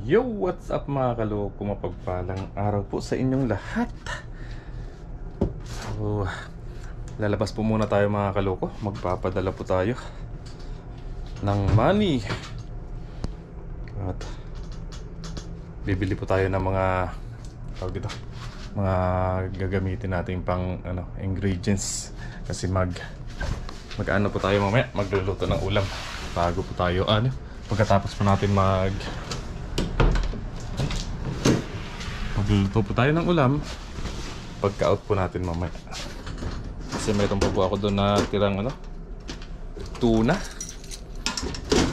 Yo, what's up mga kaloko? Mapagpalang araw po sa inyong lahat. So, lalabas po muna tayo mga kaloko. Magpapadala po tayo ng money. At bibili po tayo ng mga mga gagamitin natin pang ingredients. Kasi mag-ano po tayo mamaya, magluluto ng ulam. Bago po tayo pagkatapos po natin magluluto po tayo ng ulam, pagka-out po natin mamaya. Kasi mayroon po ako doon na tirang tuna.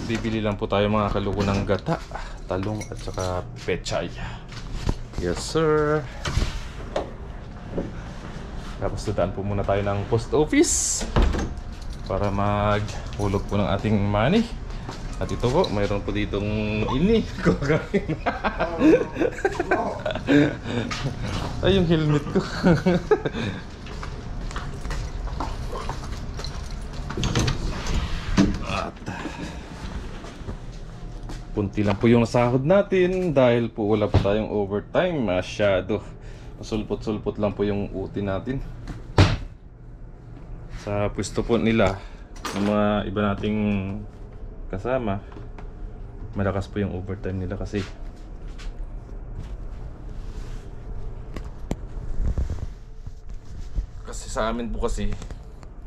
Bibili lang po tayo mga kaluko ng gata, talong at saka pechay. Yes sir. Tapos dadaan po muna tayo ng post office para maghulog po ng ating money. At ito po, mayroon po ditong ini. Ay, yung helmet ko. At punti lang po yung nasahod natin dahil po wala po tayong overtime masyado. Pasulpot-sulpot lang po yung uti natin. Sa pwesto po nila, ng mga iba nating kasama, malakas po yung overtime nila kasi sa amin po kasi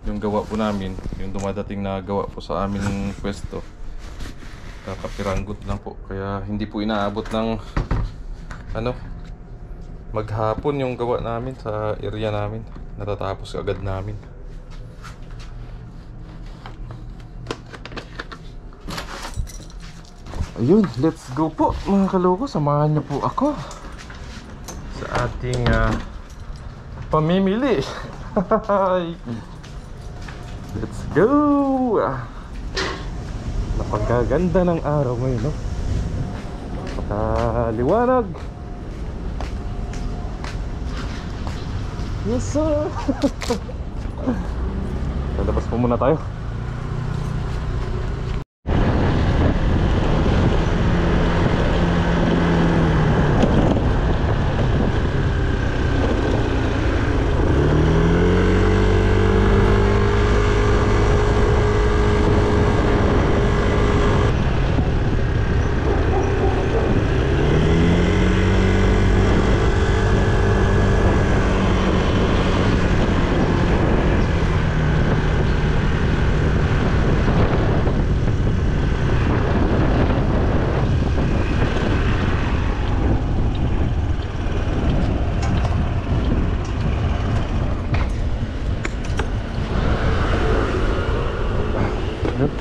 yung gawa po namin, yung dumadating na gawa po sa aming pwesto, kakapiranggot lang po, kaya hindi po inaabot ng maghapon yung gawa namin sa area namin, natatapos agad namin. Ayun, let's go po mga kaloko. Samahan niyo po ako sa ating pamimili. Let's go. Napagaganda ng araw ngayon, no? Napakaliwanag. Yes sir. Lalabas po muna tayo.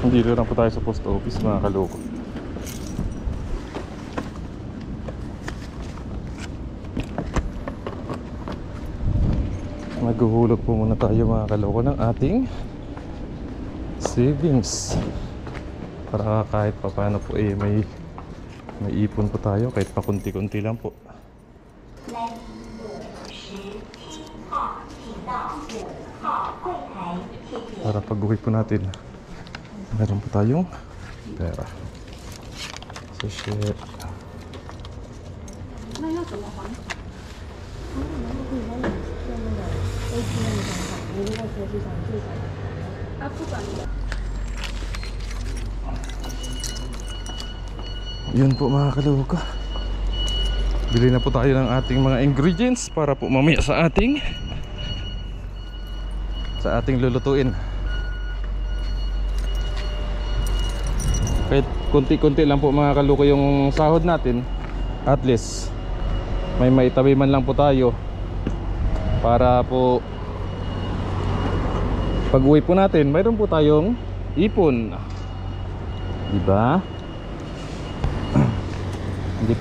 Dito na po tayo sa post office mga kaloko. Maghuhulog po muna tayo mga kaloko ng ating savings para kahit pa paano po may ipon po tayo kahit pa kunti-kunti lang po. Para pag-uwi po natin meron po tayong pera. So shit. Yun po mga kaloko. Bili na po tayo ng ating mga ingredients para po mamaya sa ating lulutuin. Kahit konti-konti lang po mga kaloko yung sahod natin, at least may maitabi man lang po tayo para po pag uwi po natin mayroon po tayong ipon, diba? Hindi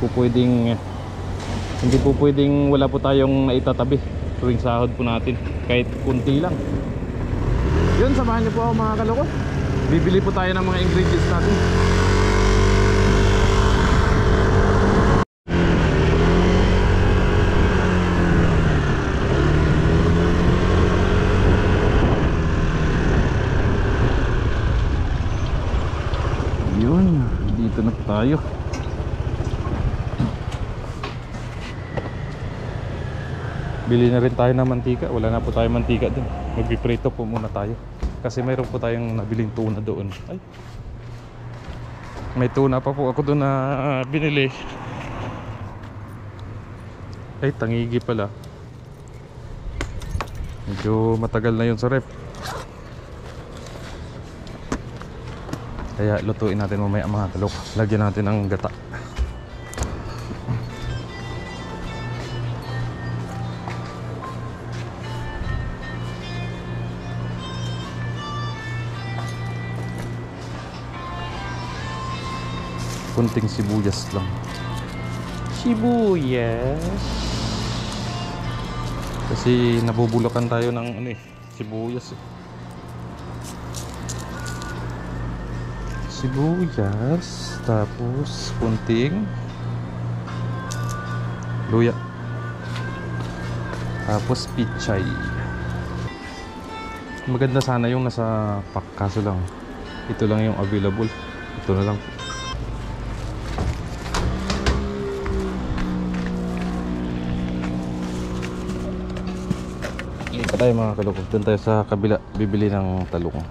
po pwedeng wala po tayong naitatabi tuwing sahod po natin kahit kunti lang. Yun, samahan niyo po ako mga kaloko. Bibili po tayo ng mga ingredients natin. Yun, dito na tayo. Bili na rin tayo ng mantika. Wala na po tayong mantika dun. Magpiprito po muna tayo. Kasi mayroon po tayong nabiling tuna doon. Ay, may tuna pa po ako doon na binili. Ay, tangigi pala. Medyo matagal na yun sa ref. Kaya lutuin natin mamaya mga kalok. Lagyan natin ng gata. Kunting sibuyas lang. Sibuyas. Kasi nabubulakan tayo ng ano sibuyas Sibuyas. Tapos kunting luya. Tapos pichay. Maganda sana yung nasa pack, kaso lang ito lang yung available. Ito na lang. Lipat tayo mga kaloko. Doon tayo sa kabila bibili ng talong.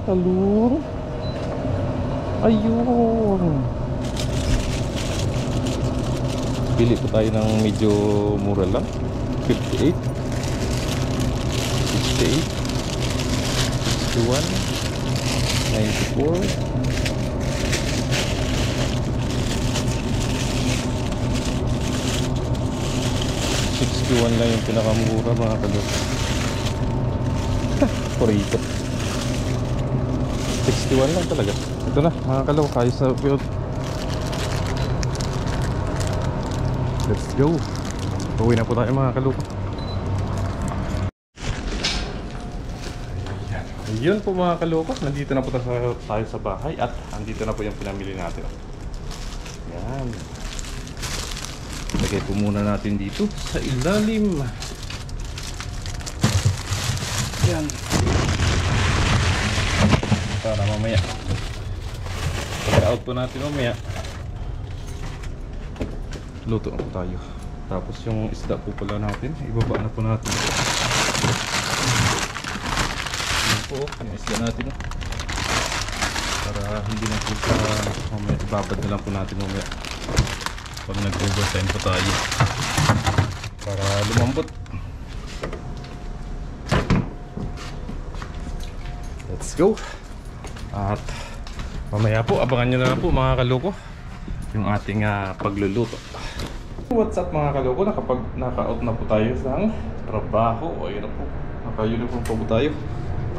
Talong. Ayun. Bili po tayo ng medyo mura lang. 58 68 61 94 61 lang yung pinakamura mga kalot. Porito 61 lang talaga. Ito na mga kalaw, kayos na field. Let's go. Uwi na po tayo mga kalaw. Ayun po mga kalaw, nandito na po tayo sa bahay. At andito na po yung pinamili natin. Yan. Lagay po muna natin dito sa ilalim. Yan, para mamaya pag-out po natin mamaya luto na po tayo. Tapos yung isda po pala natin ibaba na po natin. Yan po yung isda natin para hindi na po sa mamaya, ibabad na lang po natin mamaya pag nag-overtime po tayo para lumambot. Let's go. At mamaya po abangan nyo na lang po mga kaloko yung ating pagluluto. What's up mga kaloko, naka-out na po tayo sa trabaho. Ayun na po, naka-uniform po tayo.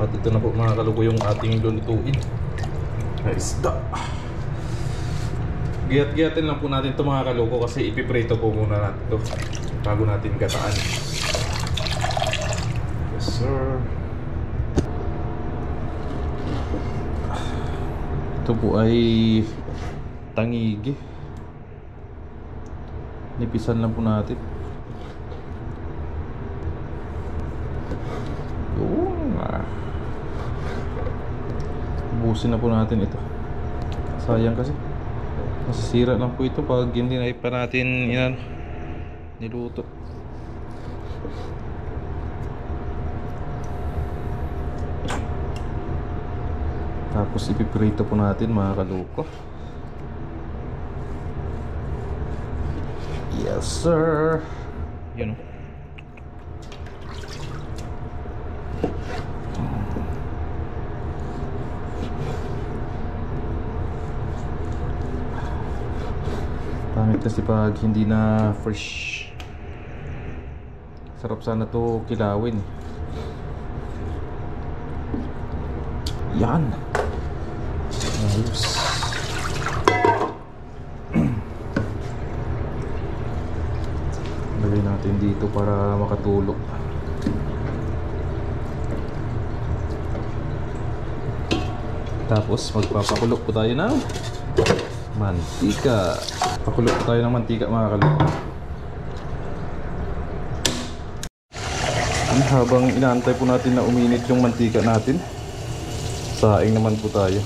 At ito na po mga kaloko yung ating lulutuin na isda. Giyat-giyatin lang po natin ito mga kaloko kasi ipiprito po muna natin ito bago natin gataan. Yes sir. Ito po ay tangigi. Nipisan lang po natin. Yun. Ubusin na po natin ito. Sayang kasi masisira lang po ito pag hindi na pa natin niluto. Tapos ipiprito po natin mga kaloko. Yes sir. Yun. Pangit kasi pag hindi na fresh. Sarap sana to kilawin. Yan. Ayos. Lagay natin dito para makatulog. Tapos magpapakulo po tayo ng mantika. Pakulo po tayo ng mantika mga kaluko. Habang inaantay po natin na uminit yung mantika natin, saing naman po tayo.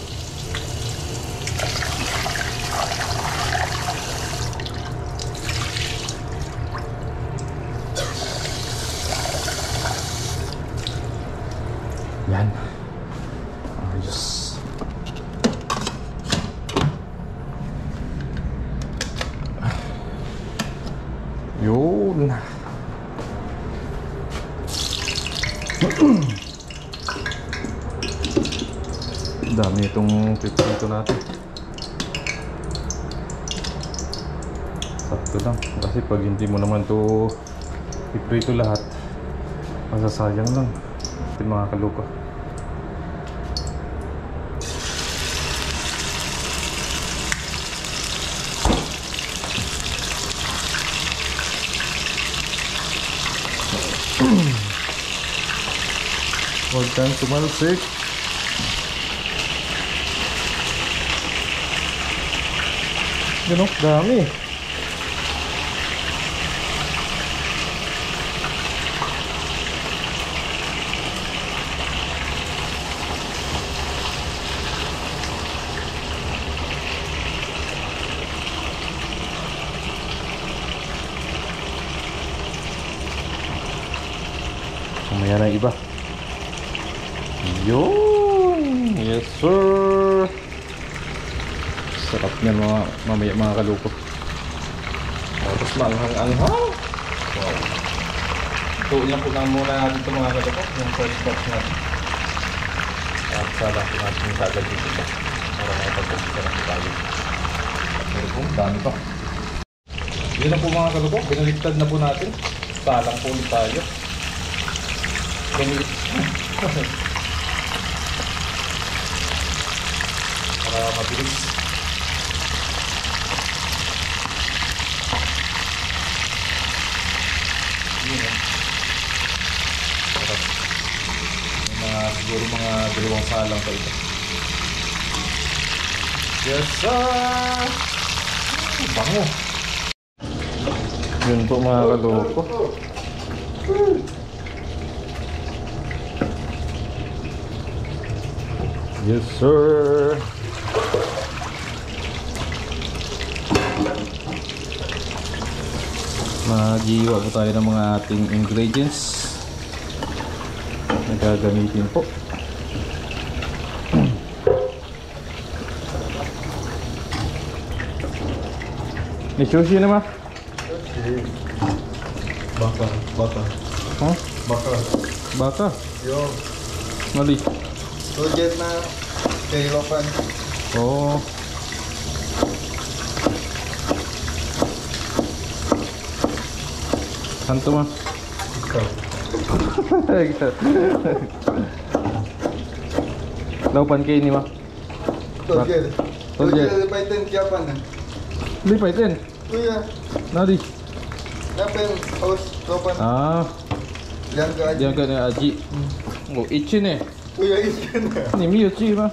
Yan. Ayos. Yun. Dami itong piprito natin. Sakto lang. Kasi pag hindi mo naman ito piprito lahat, masasayang lang. Ito mga kaluko. Huwag kang tumalsik. Ganun, dami. Mamaya na iba. Yun! Yes sir! Sarap niyan mamaya mga kaluko. Tapos maanghang-anghang. Wow. Tuunan po na muna natin ito mga kaluko. Yung first box natin. At sala po natin yung kagad dito ba. Para makapagpagpisa na tayo. Pero po, dami pa. Yun na po mga kaluko. Binaliktad na po natin. Salang po ulit tayo. Ganyan. Para mabilis. Yun eh. Siguro mga dalawang salang pa ito. Yes sir! Bango! Yun po mga kaloko. Yes sir! Magiwa po tayo ng mga ating ingredients na gagamitin po. May sushi na ma? Sushi. Baka. Huh? Baka. Baka? Yo. Mali. Sujet na kay Lopan. Oh. Hantu ma? Ikaw. Laupan kayo ni ma? Sujet. Sujet. Sujet paitin kiapan na. Lipay din. Kuya. Nadi. Napen house Lopan. Ah. Yang ka aja. Diyan ka na Aji. Oh, ichin eh. Kuya isin na. Ni Miyochi ma?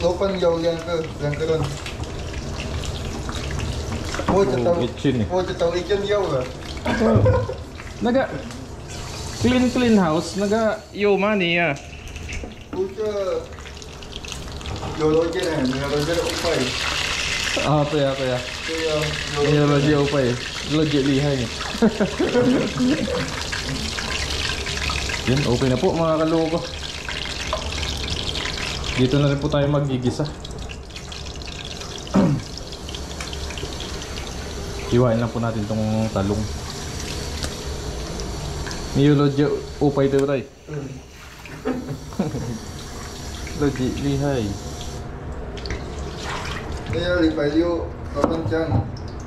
Lopan yaw yang ka ron. Mo Oh, cetaw. ichin eh. Mo cetaw ikan yaw lah. Naga clean house. Naga yo money ya. Kuya. Yo loje na, ni loje upay. Ah, apa ya? Kuya. Ini loje apa ya? Loje lihay. Yun, okay na po mga kaloko. Dito na rin po tayo magigisa. Iwain lang po natin tong talong. Niyo loje upay ito tayo. Loje lihay. Kaya lipay yo Lopan chan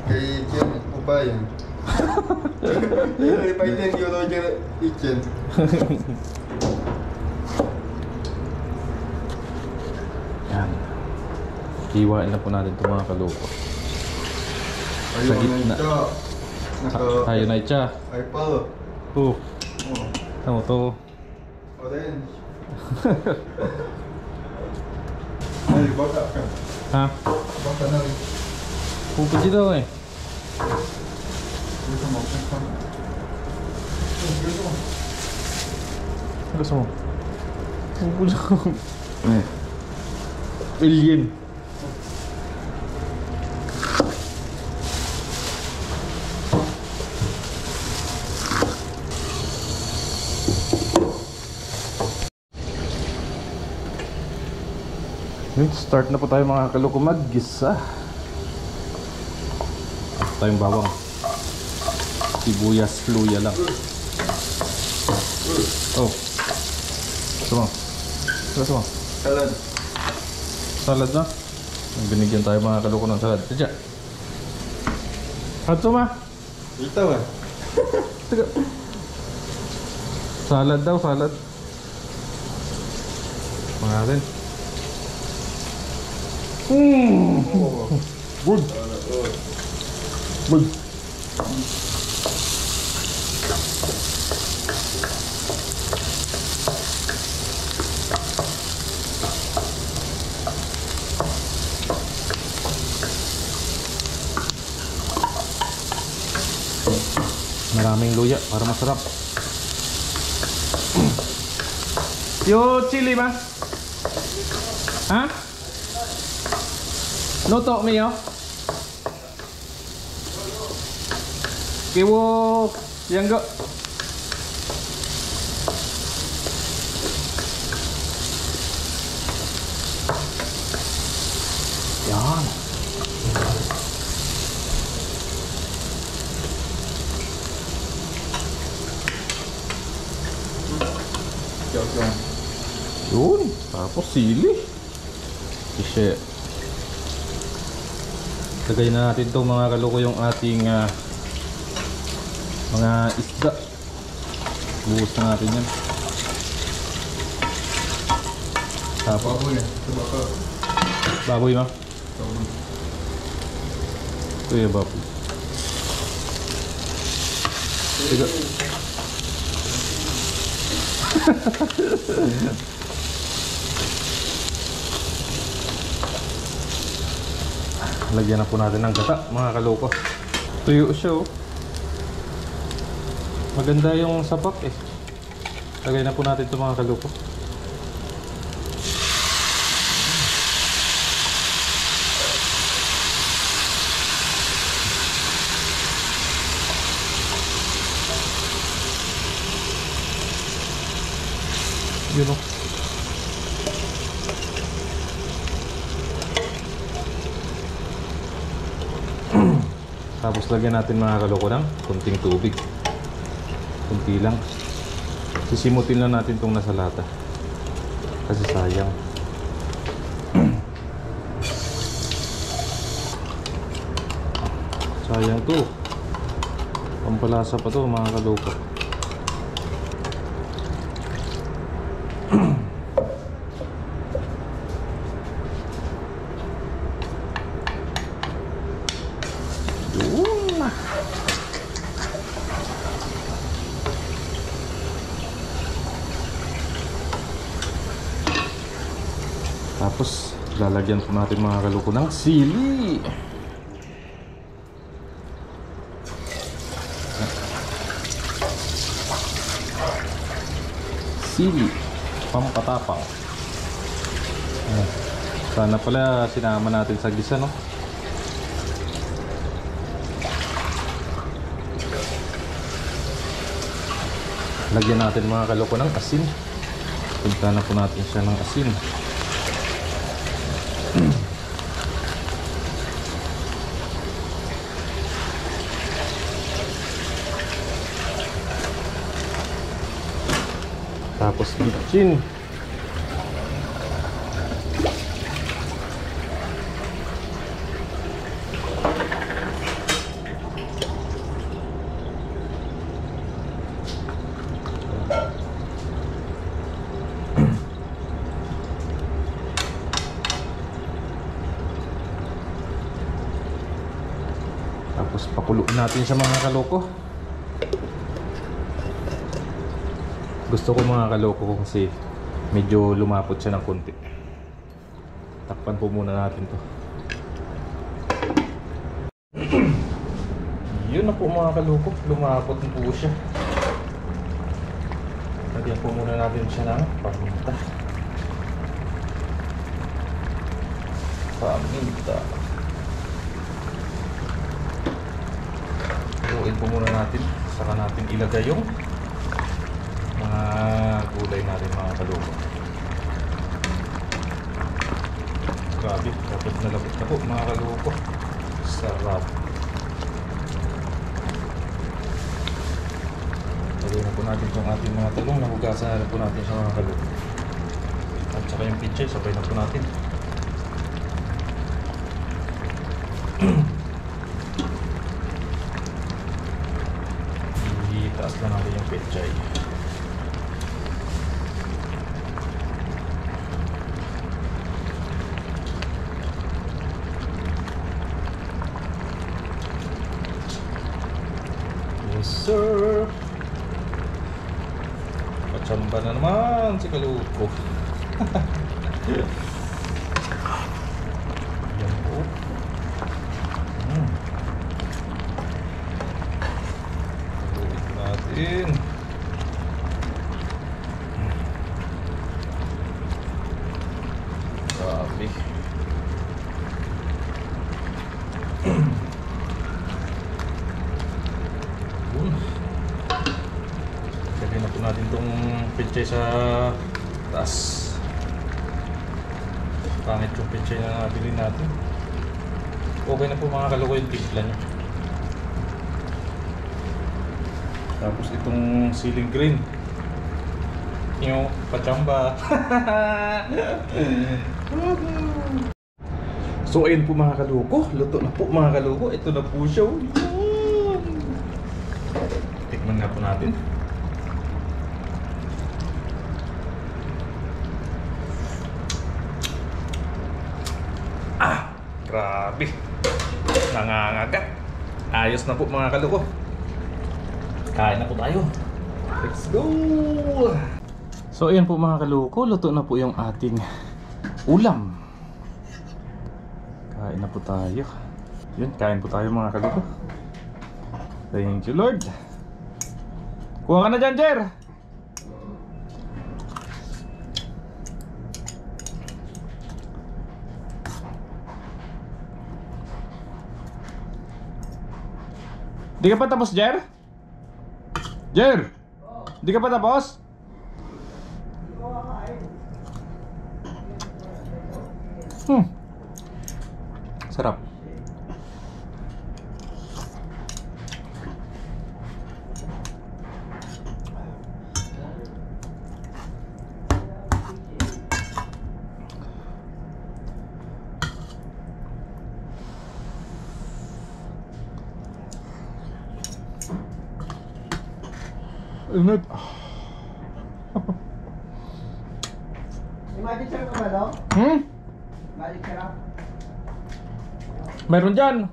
kay Chen upay. Lipay din yo loje ikan. Yan. Iwain na po natin itong mga kaloko. Ayun gitna. Ayaw na itcha. Ay palo. Oh, Oh. tama to. Orange. Ay, baka ka. Ha? Baka na rin. Pupunti daw eh. Gusto mo, gusto mo. Gusto mo. Gusto mo? Gusto mo. Alien. Yun, start na po tayo mga kaloko mag-gisa. Tayong bawang. Sibuyas, luya lang. Oh. Gusto mo? Gusto mo? Salad. Salad na? Binigyan tayo mga kaloko ng salad. Tadya. Ato ma? Ito ah. Tiga. Salad daw, salad. Mga natin. Good. Good. Maraming luya para masarap. Yo chili ba? Ha? Noto miyo? Kiwo yang go. Yan. Yun, tapos sili. Kasi lagay na natin itong mga kaloko yung ating mga isda. Buhos na natin yan. Tapos Baboy yan. Ito baka. baboy ma? Baboy. Ito yung baboy. Tiga. Lagyan na po natin ng gata mga kaloko. Tuyo siya oh. Maganda yung sapak eh. Lagay na po natin ito mga kaloko. Yun oh. Tapos lagyan natin mga kaloko ng kunting tubig. Kunti lang. Sisimutin lang natin itong nasa lata. Kasi sayang. Sayang to. Pampalasa pa to mga kaloko. Tapos lalagyan po natin mga kaloko ng sili. Sili pampatapang. Sana pala sinama natin sa gisa no. Lagyan natin mga kaloko ng asin. Punta na po natin siya ng asin. Tapos bitchin. Tapos pakuluin natin siya mga kaloko. Gusto ko mga kaloko kasi medyo lumapot siya ng konti. Takpan po muna natin to. Yun na po mga kalukop, lumapot na po siya. Lagyan po muna natin siya ng paminta. Luin po muna natin. Saka natin ilagay yung mga gulay natin mga kalukop. Grabe, lapot na po mga kalukop. Sarap. Lagyan na po natin itong ating mga talong. Nahugasan na rin po natin sa mga kalukop. At saka yung pichay, sabay na po natin. Itaas na natin yung pechay. Yes sir. Patsamba na naman si Kaluko. Yan po. Natin. Grabe. Lagyan na po natin itong pechay sa taas. Pangit yung pechay na nabili natin. Okay na po mga kaloko yung timpla niya. Tapos itong ceiling green. Yung patsamba. So ayun po mga kaluko. Luto na po mga kaluko. Ito na po siya. Tikman nga po natin. Ah! Grabe. Nangangagat. Ayos na po mga kaluko. Kain na po tayo. Let's go! So ayan po mga kaluko, luto na po yung ating ulam. Kain na po tayo. Yun, kain po tayo mga kaluko. Thank you Lord. Kuha ka na dyan, Jer! Di ka pa tapos, Jer? Jer! Di ka pa tapos? Sarap. Ingat. Magic sarap ka ba daw? Magic sarap? Meron dyan.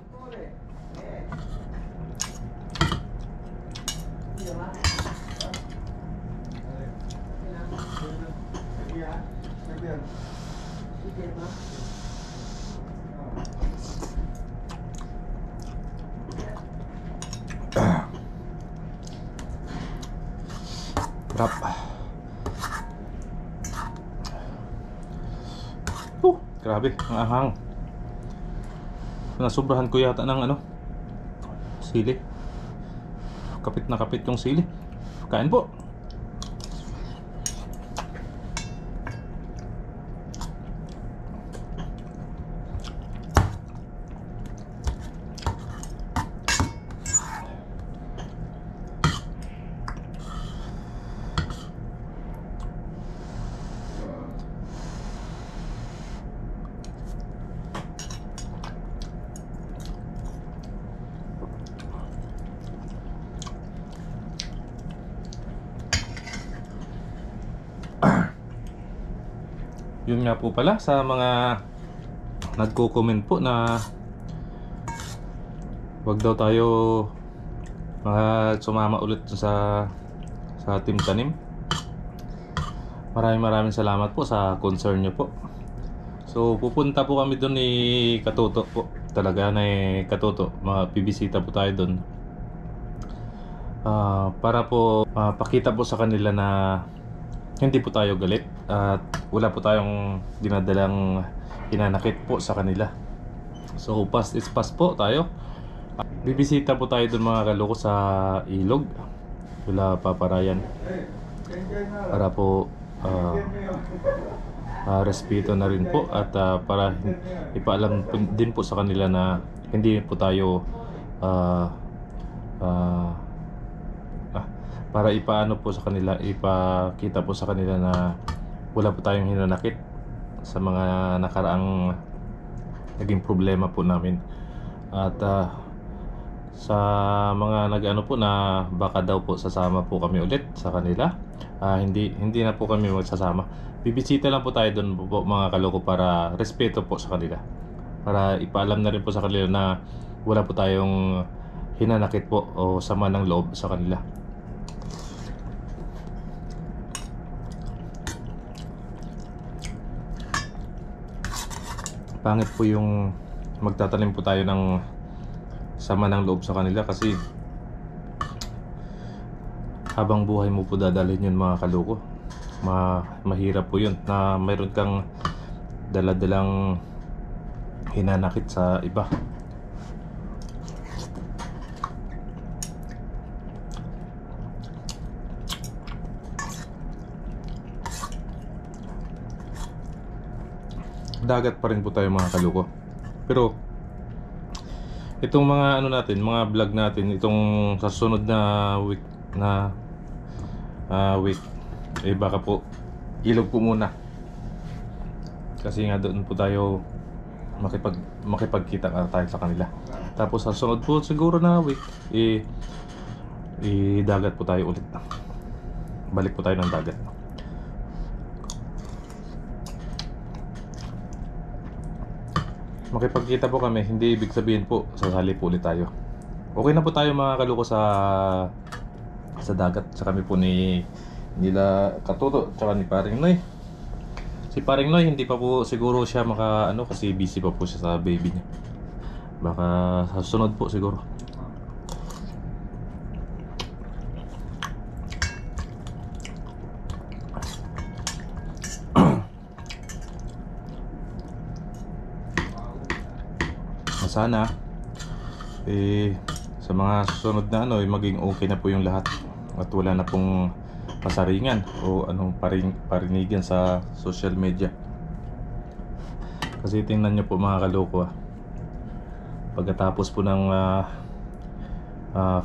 Sarap. Grabe, ang ahang. Nasubrahan ko yata ng sili. Kapit na kapit yung sili. Kain po. Yun nga po pala sa mga nagko-comment po na wag daw tayo sumama ulit sa Team Tanim. Maraming salamat po sa concern nyo po. So pupunta po kami doon ni Katuto po. Talaga na Katuto. Mapibisita po tayo doon. Para po pakita po sa kanila na hindi po tayo galit at wala po tayong dinadalang hinanakit po sa kanila. So past is past po tayo. Bibisita po tayo doon mga kaloko sa ilog. Wala paparayan. Para po respeto na rin po at para ipaalam din po sa kanila na hindi po tayo para ipaano po sa kanila, ipakita po sa kanila na wala po tayong hinanakit sa mga nakaraang naging problema po namin. At sa mga nag-ano po na baka daw po sasama po kami ulit sa kanila, hindi na po kami magsasama. Bibisita lang po tayo doon po mga kaloko para respeto po sa kanila. Para ipaalam na rin po sa kanila na wala po tayong hinanakit po o sama ng loob sa kanila. Pangit po yung magtatanim po tayo ng sama ng loob sa kanila kasi habang buhay mo po dadalhin yun mga kaloko. Mahirap po yun na mayroon kang daladalang hinanakit sa iba. Dagat pa rin po tayo mga kaloko. Pero itong mga ano natin, mga vlog natin, itong sa sunod na week baka po ilog po muna. Kasi nga doon po tayo makipagkita tayo sa kanila. Tapos sa sunod po siguro na week dagat po tayo ulit. Balik po tayo ng dagat. Makipagkita po kami, hindi ibig sabihin po sasali po ulit tayo. Okay na po tayo mga kaloko sa dagat. Sa kami po nila Katuto tsaka ni Paring Noy. Si Paring Noy hindi pa po siguro siya kasi busy pa po siya sa baby niya. Baka sa sunod po siguro. Sana sa mga susunod na maging okay na po yung lahat at wala na pong pasaringan o anong parinigan sa social media. Kasi tingnan nyo po mga kaloko, pagkatapos po ng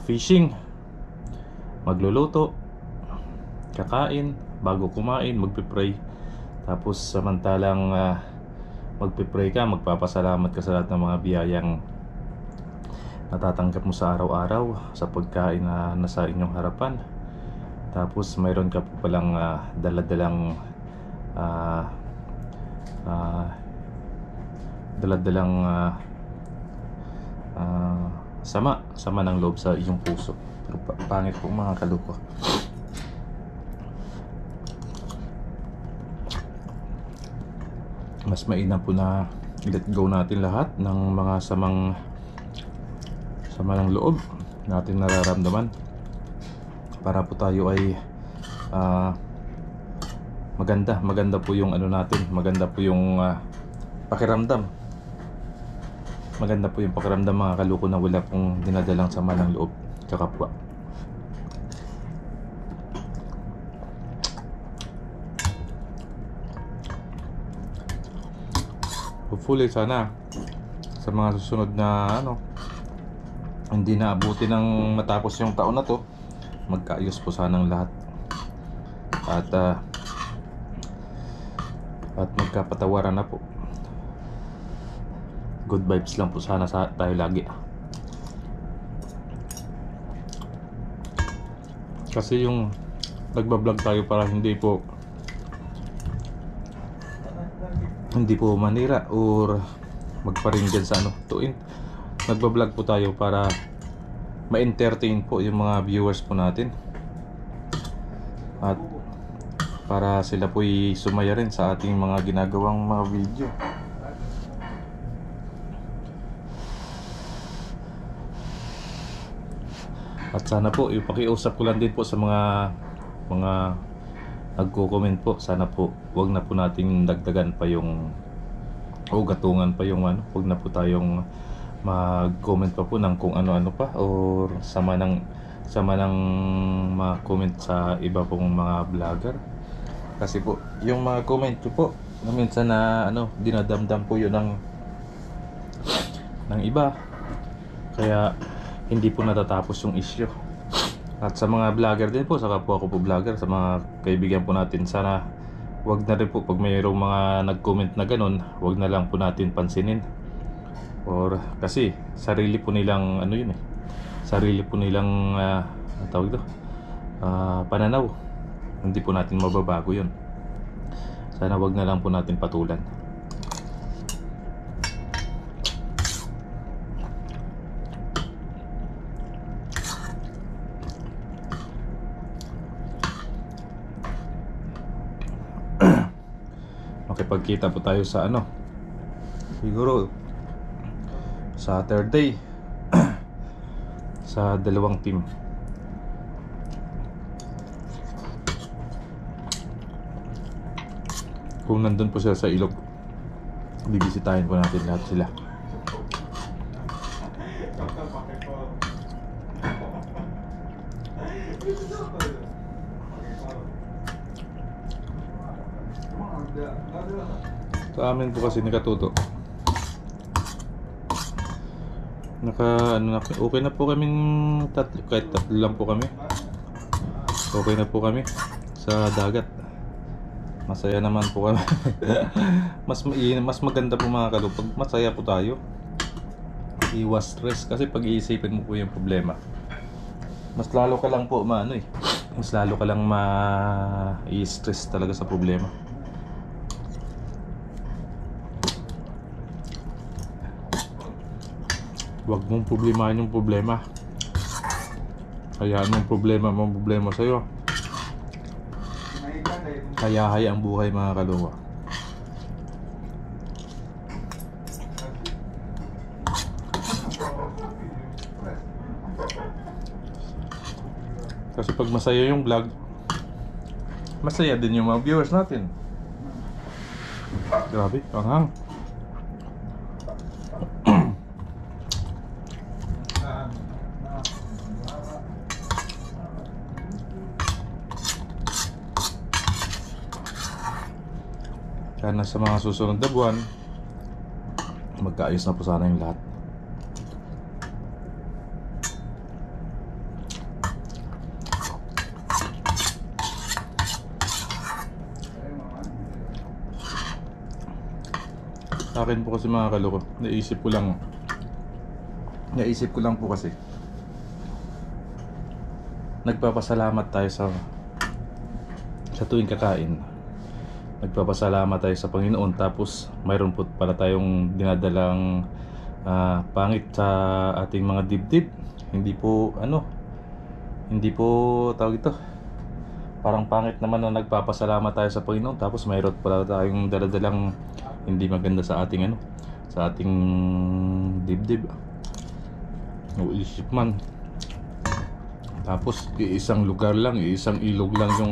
fishing, magluluto, kakain, bago kumain magpipray, tapos samantalang magpipray ka, magpapasalamat ka sa lahat ng mga biyayang natatanggap mo sa araw-araw sa pagkain na nasa inyong harapan. Tapos mayroon ka po palang daladalang sama ng loob sa iyong puso. Pero pangit po mga kaloko. Mas mainam po na let go natin lahat ng mga sama ng loob natin nararamdaman para po tayo ay maganda po yung natin, maganda po yung pakiramdam. Maganda po yung pakiramdam mga kaloko na wala pong dinadalang sama ng loob sa kapwa. Hopefully sana sa mga susunod na hindi na abuti ng matapos yung taon na to, magkaayos po sanang lahat at magkapatawaran na po. Good vibes lang po sana tayo lagi. Kasi yung nagbablog tayo para hindi po manira or magparinggan sa nagbablog po tayo para ma-entertain po yung mga viewers po natin at para sila po'y sumaya rin sa ating mga ginagawang mga video. At sana po ipakiusap ko lang din po sa mga nagko-comment po, sana po wag na po nating dagdagan pa yung o gatungan pa yung ano, wag na po tayong mag-comment pa po ng kung ano-ano pa or sama ng ma-comment sa iba pong mga vlogger. Kasi po yung mga comment ko po na minsan na ano, dinadamdam po yun ng iba, kaya hindi po natatapos yung issue. At sa mga vlogger din po, sa kapwa ko po vlogger, sa mga kaibigan po natin, sana wag na rin po pag mayroong mga nag-comment na ganun, wag na lang po natin pansinin. Or kasi sarili po nilang ano yun eh, sarili po nilang ang tawag ito, pananaw, hindi po natin mababago yun. Sana wag na lang po natin patulan. Makipagkita po tayo sa ano, siguro Saturday sa dalawang team. Kung nandun po sila sa ilog, bibisitahin po natin lahat sila. Sa amin po kasi nakatuto, okay na po kaming tatlo, kahit tatlo lang po kami, okay na po kami sa dagat. Masaya naman po kami. mas maganda po mga kalug pag masaya po tayo, iwas stress. Kasi pag iisipin mo po yung problema, mas lalo ka lang po mas lalo ka lang i-stress talaga sa problema. Huwag mong problemahin yung problema. Hayaan mong problema sa'yo. Hayahay ang buhay mga kaluwa. Kasi pag masaya yung vlog, masaya din yung mga viewers natin. Grabe, anghang. Kaya sa mga susunod na buwan, magkaayos na po sana yung lahat. Sa akin po kasi mga kaloko, naisip ko lang po kasi, nagpapasalamat tayo sa tuwing kakain. Nagpapasalamat tayo sa Panginoon, tapos mayroon po pala tayong dinadalang pangit sa ating mga dibdib. Hindi po tawag ito, parang pangit naman na nagpapasalamat tayo sa Panginoon tapos mayroon pala tayong daladalang hindi maganda sa ating sa ating dibdib o isip man. Tapos iisang lugar lang, iisang ilog lang yung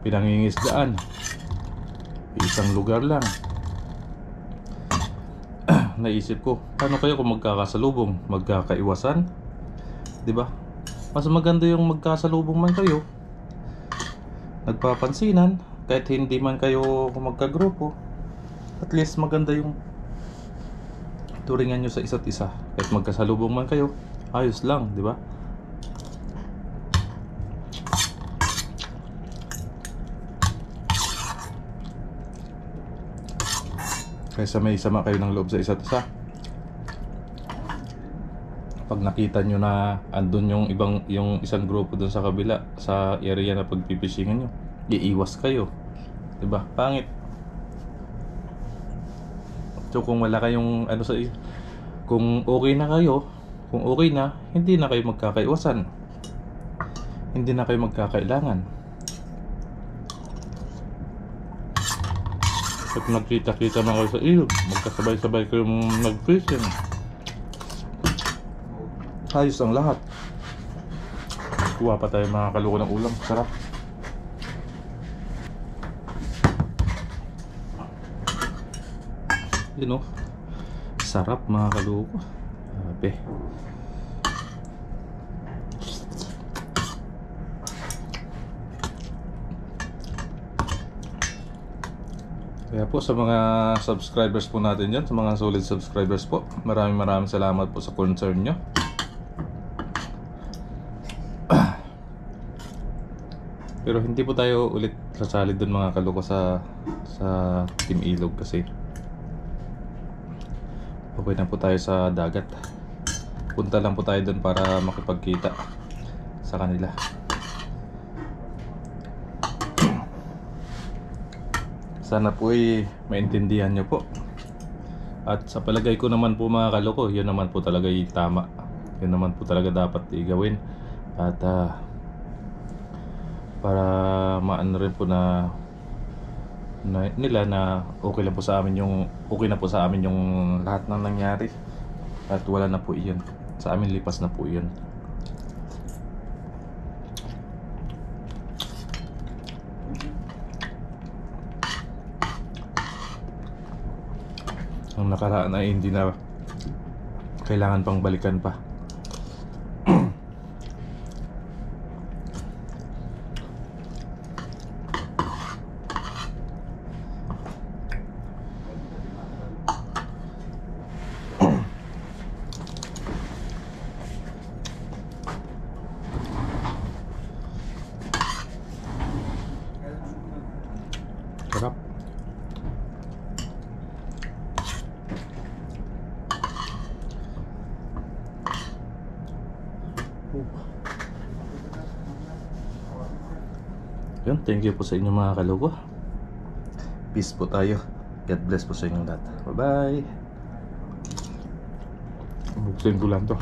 pinangingisdaan, isang lugar lang. Naisip ko, paano kayo kung magkakasalubong, magkakaiwasan? 'Di ba? Mas maganda yung magkasalubong man kayo, nagpapansinan, kahit hindi man kayo magkagrupo. At least maganda yung turingan nyo sa isa't isa. Kahit magkasalubong man kayo, ayos lang, 'di ba? Kaysa may sama kayo ng loob sa isa't isa. Pag nakita nyo na andun yung isang grupo dun sa kabila, sa area na pagpipishingan nyo, iiwas kayo, diba? Pangit. So kung wala kayong kung okay na kayo, hindi na kayo magkakaiwasan, hindi na kayo magkakailangan. At magkita-kita na kayo sa ilog, magkasabay-sabay kayong nag-fishing, ayos ang lahat. Kuha pa tayo mga kaluko ng ulam. Sarap. Yun o. Sarap mga kaluko. Grabe. Kaya po sa mga subscribers po natin dyan, sa mga solid subscribers po, maraming salamat po sa concern nyo. Pero hindi po tayo ulit sasali dun mga kaluko sa Team Ilog kasi okay na po tayo sa dagat. Punta lang po tayo dun para makipagkita sa kanila. Sana po ay maintindihan nyo po. At sa palagay ko naman po mga kaloko, yun naman po talaga yung tama. Yun naman po talaga dapat i-gawin. At para maano rin po na nila na okay lang po sa amin yung okay na po sa amin yung lahat ng nangyari. At wala na po iyon. Sa amin lipas na po iyon. Ang nakaraan ay hindi na kailangan pang balikan pa. Sarap. Yun, thank you po sa inyo mga kalugo. Peace po tayo. God bless po sa inyong lahat. Bye bye. Buksin ko lang to.